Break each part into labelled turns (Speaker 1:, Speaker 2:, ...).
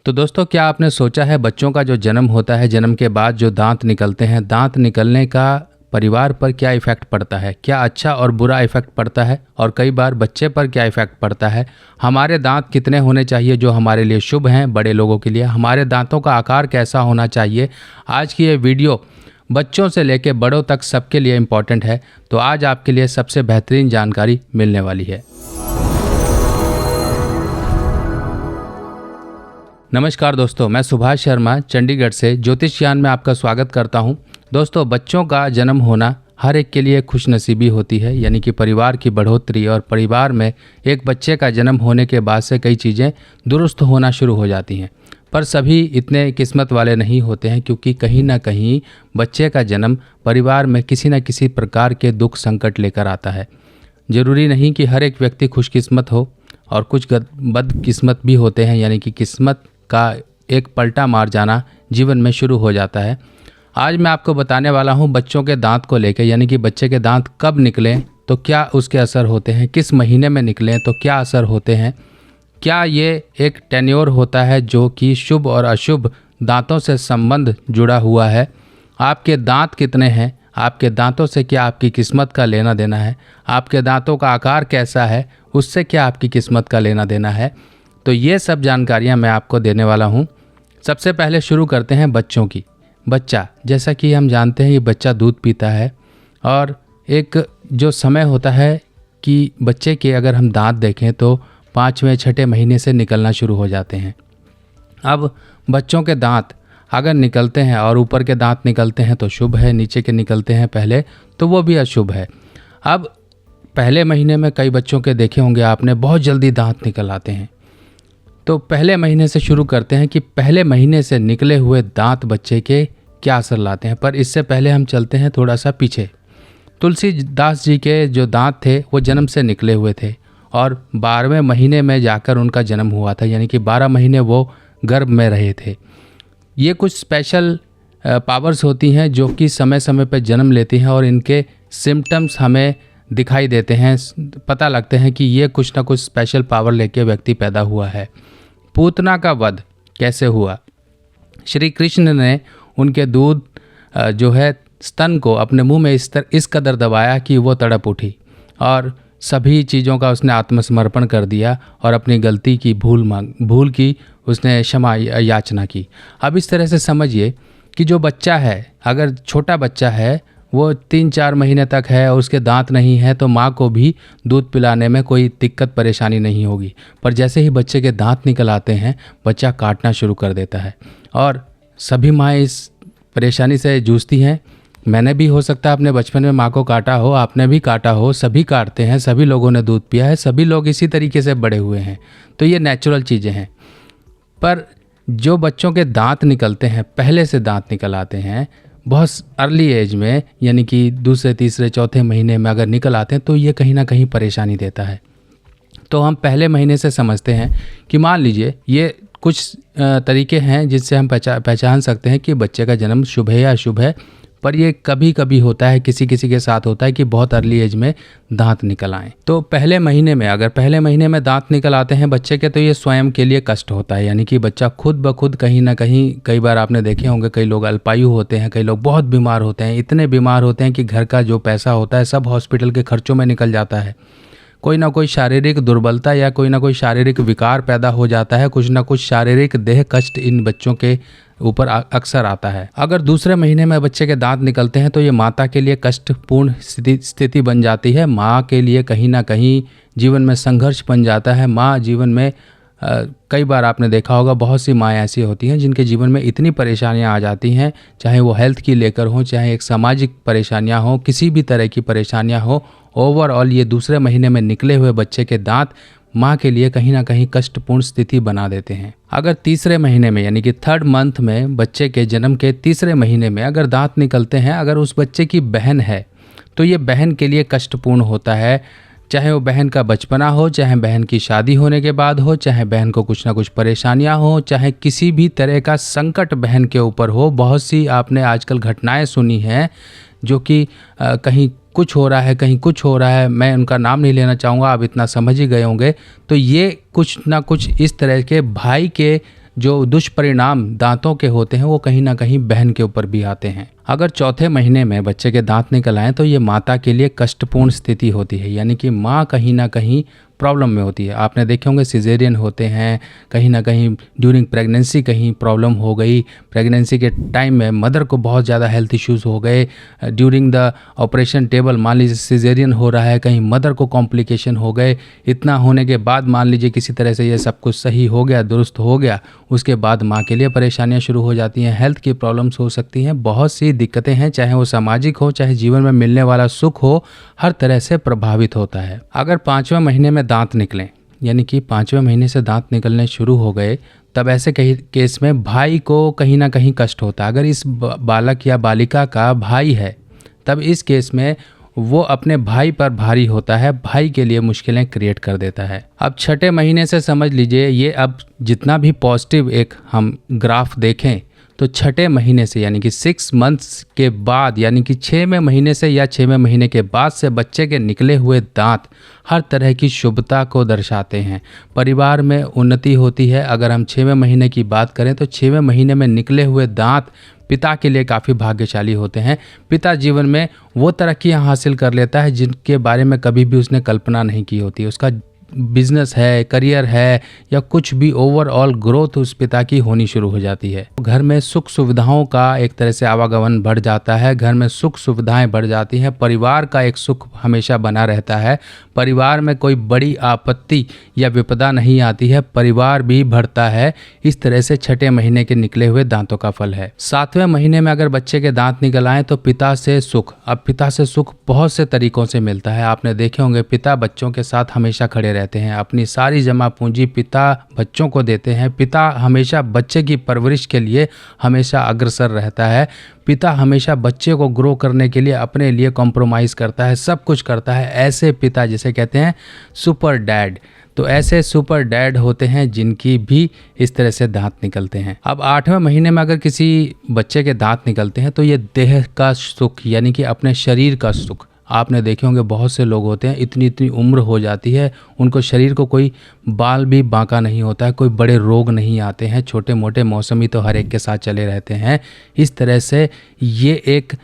Speaker 1: तो दोस्तों, क्या आपने सोचा है बच्चों का जो जन्म होता है, जन्म के बाद जो दांत निकलते हैं, दांत निकलने का परिवार पर क्या इफ़ेक्ट पड़ता है? क्या अच्छा और बुरा इफ़ेक्ट पड़ता है? और कई बार बच्चे पर क्या इफ़ेक्ट पड़ता है? हमारे दांत कितने होने चाहिए जो हमारे लिए शुभ हैं, बड़े लोगों के लिए? हमारे दांतों का आकार कैसा होना चाहिए? आज की ये वीडियो बच्चों से लेकर बड़ों तक सबके लिए इम्पॉर्टेंट है। तो आज आपके लिए सबसे बेहतरीन जानकारी मिलने वाली है। नमस्कार दोस्तों, मैं सुभाष शर्मा चंडीगढ़ से ज्योतिष ज्ञान में आपका स्वागत करता हूं। दोस्तों, बच्चों का जन्म होना हर एक के लिए खुशनसीबी होती है, यानी कि परिवार की बढ़ोतरी। और परिवार में एक बच्चे का जन्म होने के बाद से कई चीज़ें दुरुस्त होना शुरू हो जाती हैं। पर सभी इतने किस्मत वाले नहीं होते हैं, क्योंकि कहीं ना कहीं बच्चे का जन्म परिवार में किसी न किसी प्रकार के दुख संकट लेकर आता है। ज़रूरी नहीं कि हर एक व्यक्ति खुशकिस्मत हो, और कुछ बदकिस्मत भी होते हैं, यानी कि किस्मत का एक पलटा मार जाना जीवन में शुरू हो जाता है। आज मैं आपको बताने वाला हूं बच्चों के दांत को लेकर, यानी कि बच्चे के दांत कब निकलें तो क्या उसके असर होते हैं, किस महीने में निकलें तो क्या असर होते हैं, क्या ये एक टेन्योर होता है जो कि शुभ और अशुभ दांतों से संबंध जुड़ा हुआ है, आपके दांत कितने हैं, आपके दांतों से क्या आपकी किस्मत का लेना देना है, आपके दांतों का आकार कैसा है, उससे क्या आपकी किस्मत का लेना देना है। तो ये सब जानकारियाँ मैं आपको देने वाला हूँ। सबसे पहले शुरू करते हैं बच्चों की। बच्चा, जैसा कि हम जानते हैं, ये बच्चा दूध पीता है, और एक जो समय होता है कि बच्चे के अगर हम दांत देखें तो 5वें 6ठे महीने से निकलना शुरू हो जाते हैं। अब बच्चों के दांत अगर निकलते हैं और ऊपर के दांत निकलते हैं तो शुभ है, नीचे के निकलते हैं पहले तो वो भी अशुभ है। अब पहले महीने में कई बच्चों के देखे होंगे आपने, बहुत जल्दी दांत निकल आते हैं। तो पहले महीने से शुरू करते हैं कि पहले महीने से निकले हुए दांत बच्चे के क्या असर लाते हैं। पर इससे पहले हम चलते हैं थोड़ा सा पीछे। तुलसीदास जी के जो दांत थे वो जन्म से निकले हुए थे, और 12वें महीने में जाकर उनका जन्म हुआ था, यानी कि 12 महीने वो गर्भ में रहे थे। ये कुछ स्पेशल पावर्स होती हैं जो कि समय समय पर जन्म लेती हैं, और इनके सिम्टम्स हमें दिखाई देते हैं, पता लगते हैं कि ये कुछ ना कुछ स्पेशल पावर लेके व्यक्ति पैदा हुआ है। पूतना का वध कैसे हुआ? श्री कृष्ण ने उनके दूध जो है स्तन को अपने मुंह में इस कदर दबाया कि वो तड़प उठी, और सभी चीज़ों का उसने आत्मसमर्पण कर दिया और अपनी गलती की भूल की उसने क्षमा याचना की। अब इस तरह से समझिए कि जो बच्चा है, अगर छोटा बच्चा है, वो 3-4 महीने तक है और उसके दांत नहीं है, तो माँ को भी दूध पिलाने में कोई दिक्कत परेशानी नहीं होगी। पर जैसे ही बच्चे के दांत निकल आते हैं, बच्चा काटना शुरू कर देता है, और सभी माँ इस परेशानी से जूझती हैं। मैंने भी हो सकता है अपने बचपन में माँ को काटा हो, आपने भी काटा हो, सभी काटते हैं, सभी लोगों ने दूध पिया है, सभी लोग इसी तरीके से बड़े हुए हैं। तो ये नेचुरल चीज़ें हैं। पर जो बच्चों के दांत निकलते हैं, पहले से दांत निकल आते हैं बहुत अर्ली एज में, यानी कि दूसरे तीसरे चौथे महीने में अगर निकल आते हैं, तो ये कहीं ना कहीं परेशानी देता है। तो हम पहले महीने से समझते हैं कि मान लीजिए ये कुछ तरीके हैं जिससे हम पहचान सकते हैं कि बच्चे का जन्म शुभ है या अशुभ है। पर ये कभी कभी होता है, किसी किसी के साथ होता है कि बहुत अर्ली एज में दांत निकल आएँ। तो पहले महीने में अगर पहले महीने में दांत निकल आते हैं बच्चे के, तो ये स्वयं के लिए कष्ट होता है, यानी कि बच्चा खुद ब खुद कहीं ना कहीं, कई बार आपने देखे होंगे, कई लोग अल्पायु होते हैं, कई लोग बहुत बीमार होते हैं, इतने बीमार होते हैं कि घर का जो पैसा होता है सब हॉस्पिटल के खर्चों में निकल जाता है। कोई ना कोई शारीरिक दुर्बलता या कोई ना कोई शारीरिक विकार पैदा हो जाता है, कुछ ना कुछ शारीरिक देह कष्ट इन बच्चों के ऊपर अक्सर आता है। अगर दूसरे महीने में बच्चे के दांत निकलते हैं तो ये माता के लिए कष्टपूर्ण स्थिति बन जाती है। माँ के लिए कहीं ना कहीं जीवन में संघर्ष बन जाता है। माँ जीवन में कई बार आपने देखा होगा, बहुत सी माँ ऐसी होती हैं जिनके जीवन में इतनी परेशानियाँ आ जाती हैं, चाहे वो हेल्थ की लेकर हों, चाहे एक सामाजिक परेशानियाँ हों, किसी भी तरह की परेशानियाँ हों, ओवरऑल ये दूसरे महीने में निकले हुए बच्चे के दांत माँ के लिए कहीं ना कहीं कष्टपूर्ण स्थिति बना देते हैं। अगर तीसरे महीने में, यानी कि 3rd मंथ में, बच्चे के जन्म के तीसरे महीने में अगर दांत निकलते हैं, अगर उस बच्चे की बहन है तो ये बहन के लिए कष्टपूर्ण होता है। चाहे वो बहन का बचपना हो, चाहे बहन की शादी होने के बाद हो, चाहे बहन को कुछ ना कुछ परेशानियां हो, चाहे किसी भी तरह का संकट बहन के ऊपर हो। बहुत सी आपने आजकल घटनाएं सुनी हैं जो कि कहीं कुछ हो रहा है, कहीं कुछ हो रहा है, मैं उनका नाम नहीं लेना चाहूँगा, आप इतना समझ ही गए होंगे। तो ये कुछ ना कुछ इस तरह के भाई के जो दुष्परिणाम दांतों के होते हैं वो कहीं ना कहीं बहन के ऊपर भी आते हैं। अगर चौथे महीने में बच्चे के दांत निकल आएँ तो ये माता के लिए कष्टपूर्ण स्थिति होती है, यानी कि माँ कहीं ना कहीं प्रॉब्लम में होती है। आपने देखे होंगे सिजेरियन होते हैं, कहीं ना कहीं ड्यूरिंग प्रेगनेंसी कहीं प्रॉब्लम हो गई, प्रेगनेंसी के टाइम में मदर को बहुत ज़्यादा हेल्थ इश्यूज़ हो गए, ड्यूरिंग द ऑपरेशन टेबल मान लीजिए सिजेरियन हो रहा है, कहीं मदर को कॉम्प्लिकेशन हो गए। इतना होने के बाद मान लीजिए किसी तरह से ये सब कुछ सही हो गया, दुरुस्त हो गया, उसके बाद माँ के लिए परेशानियाँ शुरू हो जाती हैं, हेल्थ की प्रॉब्लम्स हो सकती हैं, बहुत सी दिक्कतें हैं, चाहे वो सामाजिक हो चाहे जीवन में मिलने वाला सुख हो, हर तरह से प्रभावित होता है। अगर 5वें महीने में दांत निकलें, यानी कि 5वें महीने से दांत निकलने शुरू हो गए, तब ऐसे कई केस में भाई को कहीं ना कहीं कष्ट होता है। अगर इस बालक या बालिका का भाई है तब इस केस में वो अपने भाई पर भारी होता है, भाई के लिए मुश्किलें क्रिएट कर देता है। अब 6ठे महीने से समझ लीजिए ये, अब जितना भी पॉजिटिव एक हम ग्राफ देखें तो 6ठे महीने से यानी कि 6 मंथ्स के बाद, यानी कि 6वें महीने से या 6वें महीने के बाद से बच्चे के निकले हुए दांत हर तरह की शुभता को दर्शाते हैं। परिवार में उन्नति होती है। अगर हम 6वें महीने की बात करें तो 6वें महीने में निकले हुए दांत पिता के लिए काफ़ी भाग्यशाली होते हैं। पिता जीवन में वो तरक्कियां हासिल कर लेता है जिनके बारे में कभी भी उसने कल्पना नहीं की होती। उसका बिजनेस है, करियर है या कुछ भी, ओवरऑल ग्रोथ उस पिता की होनी शुरू हो जाती है। घर में सुख सुविधाओं का एक तरह से आवागमन बढ़ जाता है, घर में सुख सुविधाएं बढ़ जाती हैं, परिवार का एक सुख हमेशा बना रहता है, परिवार में कोई बड़ी आपत्ति या विपदा नहीं आती है, परिवार भी बढ़ता है। इस तरह से 6ठे महीने के निकले हुए दांतों का फल है। 7वें महीने में अगर बच्चे के दांत निकल आए तो पिता से सुख। अब पिता से सुख बहुत से तरीकों से मिलता है। आपने देखे होंगे पिता बच्चों के साथ हमेशा खड़े रहते हैं, अपनी सारी जमा पूंजी पिता बच्चों को देते हैं। पिता हमेशा बच्चे की परवरिश के लिए हमेशा अग्रसर रहता है। पिता हमेशा बच्चे को ग्रो करने के लिए अपने लिए कॉम्प्रोमाइज़ करता है, सब कुछ करता है। ऐसे पिता जिसे कहते हैं सुपर डैड। तो ऐसे सुपर डैड होते हैं जिनकी भी इस तरह से दांत निकलते हैं। अब 8वें महीने में अगर किसी बच्चे के दांत निकलते हैं तो ये देह का सुख, यानी कि अपने शरीर का सुख। आपने देखे होंगे बहुत से लोग होते हैं, इतनी इतनी उम्र हो जाती है, उनको शरीर को कोई बाल भी बांका नहीं होता है, कोई बड़े रोग नहीं आते हैं, छोटे मोटे मौसमी तो हर एक के साथ चले रहते हैं। इस तरह से ये एक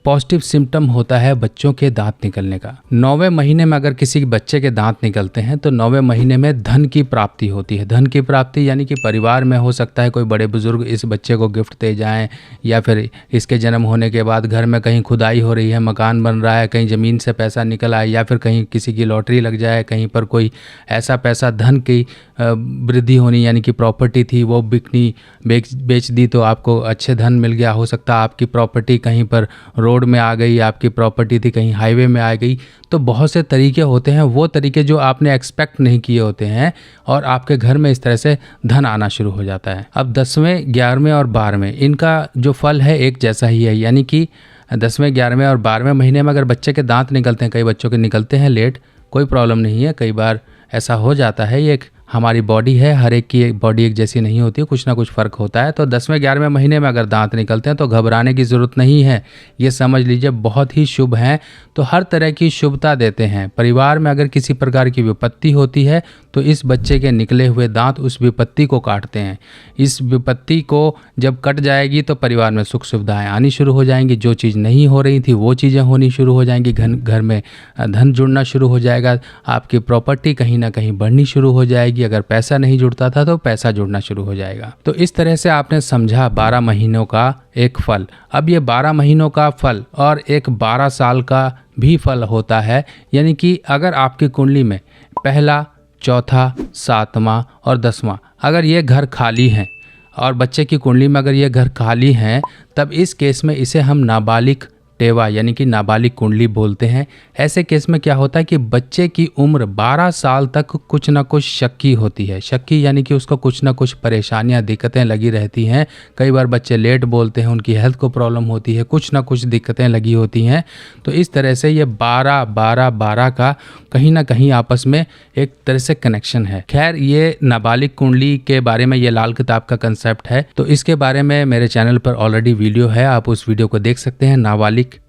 Speaker 1: पॉजिटिव सिम्टम होता है बच्चों के दांत निकलने का। 9वें महीने में अगर किसी बच्चे के दांत निकलते हैं तो 9वें महीने में धन की प्राप्ति होती है। धन की प्राप्ति यानी कि परिवार में हो सकता है कोई बड़े बुजुर्ग इस बच्चे को गिफ्ट दे जाएं, या फिर इसके जन्म होने के बाद घर में कहीं खुदाई हो रही है, मकान बन रहा है, कहीं ज़मीन से पैसा निकल आए, या फिर कहीं किसी की लॉटरी लग जाए, कहीं पर कोई ऐसा पैसा, धन की वृद्धि होनी, यानी कि प्रॉपर्टी थी वो बिकनी, बेच दी तो आपको अच्छे धन मिल गया। हो सकता है आपकी प्रॉपर्टी कहीं पर रोड में आ गई, आपकी प्रॉपर्टी थी कहीं हाईवे में आ गई। तो बहुत से तरीके होते हैं, वो तरीके जो आपने एक्सपेक्ट नहीं किए होते हैं, और आपके घर में इस तरह से धन आना शुरू हो जाता है। अब 10वें, 11वें और 12वें इनका जो फल है एक जैसा ही है, यानी कि 10वें, 11वें और 12वें महीने में अगर बच्चे के दांत निकलते हैं, कई बच्चों के निकलते हैं लेट, कोई प्रॉब्लम नहीं है, कई बार ऐसा हो जाता है। ये हमारी बॉडी है, हर एक की बॉडी एक जैसी नहीं होती है, कुछ ना कुछ फ़र्क होता है। तो 10वें 11वें महीने में अगर दांत निकलते हैं तो घबराने की ज़रूरत नहीं है, ये समझ लीजिए बहुत ही शुभ हैं। तो हर तरह की शुभता देते हैं। परिवार में अगर किसी प्रकार की विपत्ति होती है तो इस बच्चे के निकले हुए दांत उस विपत्ति को काटते हैं। इस विपत्ति को जब कट जाएगी तो परिवार में सुख सुविधाएं आनी शुरू हो जाएंगी, जो चीज़ नहीं हो रही थी वो चीज़ें होनी शुरू हो जाएंगी, घर में धन जुड़ना शुरू हो जाएगा, आपकी प्रॉपर्टी कहीं ना कहीं बढ़नी शुरू हो जाएगी। अगर पैसा नहीं जुड़ता था तो पैसा जुड़ना शुरू हो जाएगा। तो इस तरह से आपने समझा 12 महीनों का एक फल। अब ये 12 महीनों का फल और एक 12 साल का भी फल होता है, यानी कि अगर आपकी कुंडली में पहला, चौथा, 7वां और 10वां अगर ये घर खाली हैं, और बच्चे की कुंडली में अगर ये घर खाली हैं, तब इस केस में इसे हम नाबालिग टेवा यानी कि नाबालिग कुंडली बोलते हैं। ऐसे केस में क्या होता है कि बच्चे की उम्र 12 साल तक कुछ ना कुछ शक्की होती है। शक्की यानी कि उसको कुछ ना कुछ परेशानियां, दिक्कतें लगी रहती हैं। कई बार बच्चे लेट बोलते हैं, उनकी हेल्थ को प्रॉब्लम होती है, कुछ ना कुछ दिक्कतें लगी होती हैं। तो इस तरह से ये 12-12-12 का कहीं ना कहीं आपस में एक तरह से कनेक्शन है। खैर, ये नाबालिग कुंडली के बारे में ये लाल किताब का कंसेप्ट है, तो इसके बारे में मेरे चैनल पर ऑलरेडी वीडियो है, आप उस वीडियो को देख सकते हैं।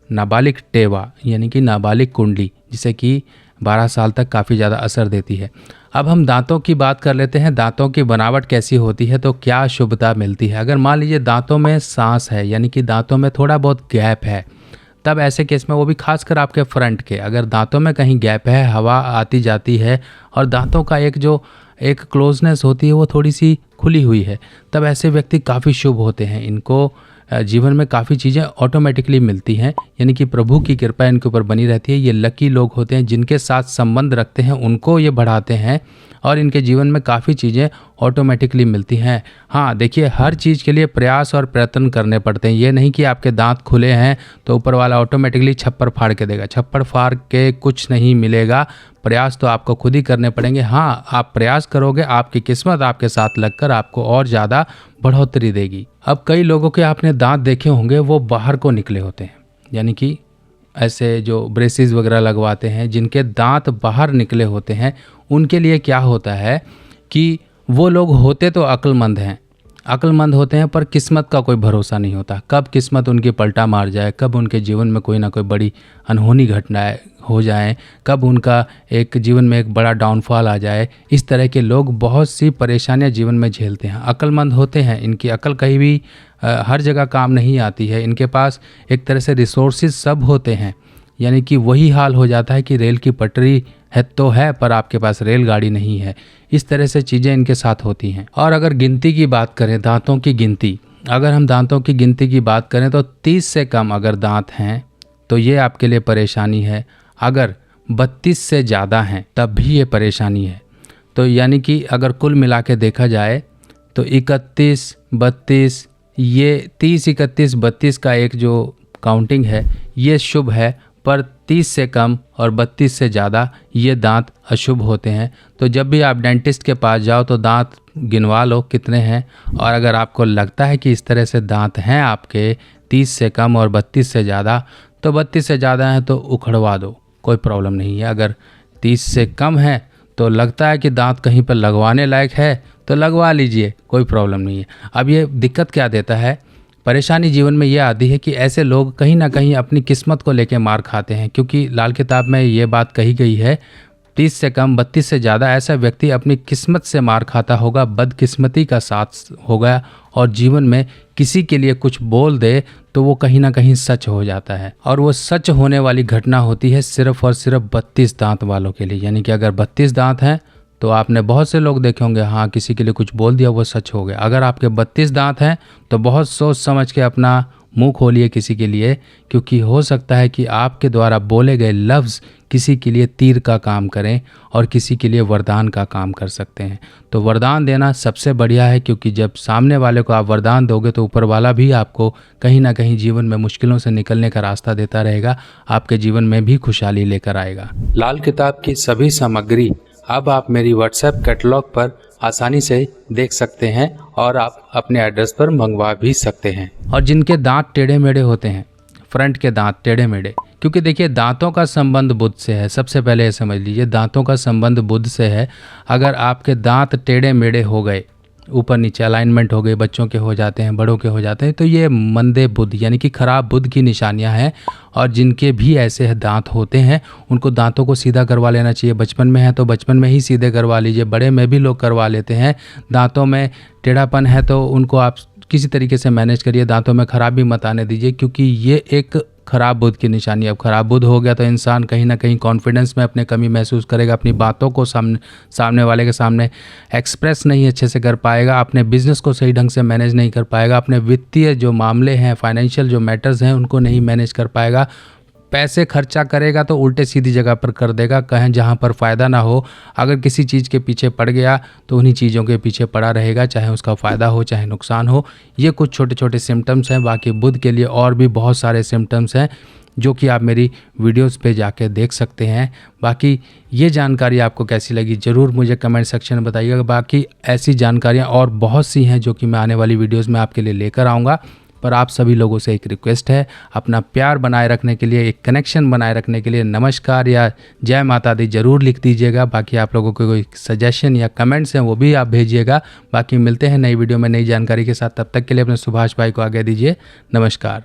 Speaker 1: नाबालिग टेवा यानी कि नाबालिग कुंडली, जिसे कि 12 साल तक काफ़ी ज़्यादा असर देती है। अब हम दांतों की बात कर लेते हैं। दांतों की बनावट कैसी होती है, तो क्या शुभता मिलती है। अगर मान लीजिए दांतों में सांस है, यानी कि दांतों में थोड़ा बहुत गैप है, तब ऐसे केस में, वो भी खासकर आपके फ्रंट के, अगर दांतों में कहीं गैप है, हवा आती जाती है और दांतों का एक क्लोजनेस होती है, वो थोड़ी सी खुली हुई है, तब ऐसे व्यक्ति काफ़ी शुभ होते हैं। इनको जीवन में काफ़ी चीज़ें ऑटोमेटिकली मिलती हैं, यानी कि प्रभु की कृपा इनके ऊपर बनी रहती है। ये लकी लोग होते हैं, जिनके साथ संबंध रखते हैं उनको ये बढ़ाते हैं और इनके जीवन में काफ़ी चीज़ें ऑटोमेटिकली मिलती हैं। हाँ देखिए, हर चीज़ के लिए प्रयास और प्रयत्न करने पड़ते हैं। ये नहीं कि आपके दांत खुले हैं तो ऊपर वाला ऑटोमेटिकली छप्पर फाड़ के देगा। छप्पर फाड़ के कुछ नहीं मिलेगा, प्रयास तो आपको खुद ही करने पड़ेंगे। हाँ, आप प्रयास करोगे, आपकी किस्मत आपके साथ लगकर आपको और ज़्यादा बढ़ोतरी देगी। अब कई लोगों के आपने दांत देखे होंगे, वो बाहर को निकले होते हैं, यानी कि ऐसे जो ब्रेसेस वगैरह लगवाते हैं, जिनके दांत बाहर निकले होते हैं, उनके लिए क्या होता है कि वो लोग होते तो अक्लमंद होते हैं, पर किस्मत का कोई भरोसा नहीं होता। कब किस्मत उनकी पलटा मार जाए, कब उनके जीवन में कोई ना कोई बड़ी अनहोनी घटनाएं हो जाएं, कब उनका एक जीवन में एक बड़ा डाउनफॉल आ जाए। इस तरह के लोग बहुत सी परेशानियां जीवन में झेलते हैं। अक्लमंद होते हैं, इनकी अकल कहीं भी हर जगह काम नहीं आती है। इनके पास एक तरह से रिसोर्सेज सब होते हैं, यानी कि वही हाल हो जाता है कि रेल की पटरी है तो है, पर आपके पास रेलगाड़ी नहीं है। इस तरह से चीज़ें इनके साथ होती हैं। और अगर गिनती की बात करें, दांतों की गिनती, अगर हम दांतों की गिनती की बात करें तो 30 से कम अगर दांत हैं तो ये आपके लिए परेशानी है। अगर 32 से ज़्यादा हैं तब भी ये परेशानी है। तो यानी कि अगर कुल मिला के देखा जाए तो 31, 32, ये 30, 31, 32 का एक जो काउंटिंग है ये शुभ है, पर 30 से कम और 32 से ज़्यादा ये दांत अशुभ होते हैं। तो जब भी आप डेंटिस्ट के पास जाओ तो दांत गिनवा लो कितने हैं, और अगर आपको लगता है कि इस तरह से दांत हैं आपके 30 से कम और 32 से ज़्यादा, तो 32 से ज़्यादा हैं तो उखड़वा दो, कोई प्रॉब्लम नहीं है। अगर 30 से कम है तो लगता है कि दांत कहीं पर लगवाने लायक है तो लगवा लीजिए, कोई प्रॉब्लम नहीं है। अब ये दिक्कत क्या देता है, परेशानी जीवन में ये आती है कि ऐसे लोग कहीं ना कहीं अपनी किस्मत को लेकर मार खाते हैं, क्योंकि लाल किताब में ये बात कही गई है 30 से कम 32 से ज़्यादा ऐसा व्यक्ति अपनी किस्मत से मार खाता होगा, बदकिस्मती का साथ होगा, और जीवन में किसी के लिए कुछ बोल दे तो वो कहीं ना कहीं सच हो जाता है। और वो सच होने वाली घटना होती है सिर्फ और सिर्फ 32 दांत वालों के लिए। यानी कि अगर 32 दांत हैं तो आपने बहुत से लोग देखे होंगे, हाँ किसी के लिए कुछ बोल दिया वो सच हो गया। अगर आपके 32 दांत हैं तो बहुत सोच समझ के अपना मुंह खोलिए किसी के लिए, क्योंकि हो सकता है कि आपके द्वारा बोले गए लफ्ज़ किसी के लिए तीर का काम करें और किसी के लिए वरदान का काम कर सकते हैं। तो वरदान देना सबसे बढ़िया है, क्योंकि जब सामने वाले को आप वरदान दोगे तो ऊपर वाला भी आपको कहीं ना कहीं जीवन में मुश्किलों से निकलने का रास्ता देता रहेगा, आपके जीवन में भी खुशहाली लेकर आएगा। लाल किताब की सभी सामग्री अब आप मेरी व्हाट्सएप कैटलॉग पर आसानी से देख सकते हैं और आप अपने एड्रेस पर मंगवा भी सकते हैं। और जिनके दांत टेढ़े मेढ़े होते हैं, फ्रंट के दांत टेढ़े मेढ़े, क्योंकि देखिए दांतों का संबंध बुद्ध से है। सबसे पहले ये समझ लीजिए, दांतों का संबंध बुद्ध से है। अगर आपके दांत टेढ़े मेढ़े हो गए, ऊपर नीचे अलाइनमेंट हो गए, बच्चों के हो जाते हैं, बड़ों के हो जाते हैं, तो ये मंदे बुद्ध यानी कि खराब बुद्ध की निशानियां हैं। और जिनके भी ऐसे दांत होते हैं उनको दांतों को सीधा करवा लेना चाहिए। बचपन में है तो बचपन में ही सीधे करवा लीजिए, बड़े में भी लोग करवा लेते हैं। दांतों में टेढ़ापन है तो उनको आप किसी तरीके से मैनेज करिए, दांतों में खराबी मत आने दीजिए, क्योंकि ये एक खराब बुद्ध की निशानी है। अब खराब बुद्ध हो गया तो इंसान कहीं ना कहीं कॉन्फिडेंस में अपने कमी महसूस करेगा, अपनी बातों को सामने वाले के सामने एक्सप्रेस नहीं अच्छे से कर पाएगा, अपने बिजनेस को सही ढंग से मैनेज नहीं कर पाएगा, अपने वित्तीय जो मामले हैं, फाइनेंशियल जो मैटर्स हैं उनको नहीं मैनेज कर पाएगा। पैसे खर्चा करेगा तो उल्टे सीधी जगह पर कर देगा, कहीं जहाँ पर फ़ायदा ना हो। अगर किसी चीज़ के पीछे पड़ गया तो उन्हीं चीज़ों के पीछे पड़ा रहेगा, चाहे उसका फ़ायदा हो चाहे नुकसान हो। ये कुछ छोटे छोटे सिम्टम्स हैं, बाकी बुध के लिए और भी बहुत सारे सिम्टम्स हैं जो कि आप मेरी वीडियोस पे जाके देख सकते हैं। बाकी ये जानकारी आपको कैसी लगी ज़रूर मुझे कमेंट सेक्शन में बताइएगा। बाकी ऐसी जानकारियाँ और बहुत सी हैं जो कि मैं आने वाली वीडियोज़ में आपके लिए लेकर आऊँगा। पर आप सभी लोगों से एक रिक्वेस्ट है, अपना प्यार बनाए रखने के लिए, एक कनेक्शन बनाए रखने के लिए नमस्कार या जय माता दी जरूर लिख दीजिएगा। बाकी आप लोगों को कोई सजेशन या कमेंट्स हैं वो भी आप भेजिएगा। बाकी मिलते हैं नई वीडियो में नई जानकारी के साथ, तब तक के लिए अपने सुभाष भाई को आगे दीजिए। नमस्कार।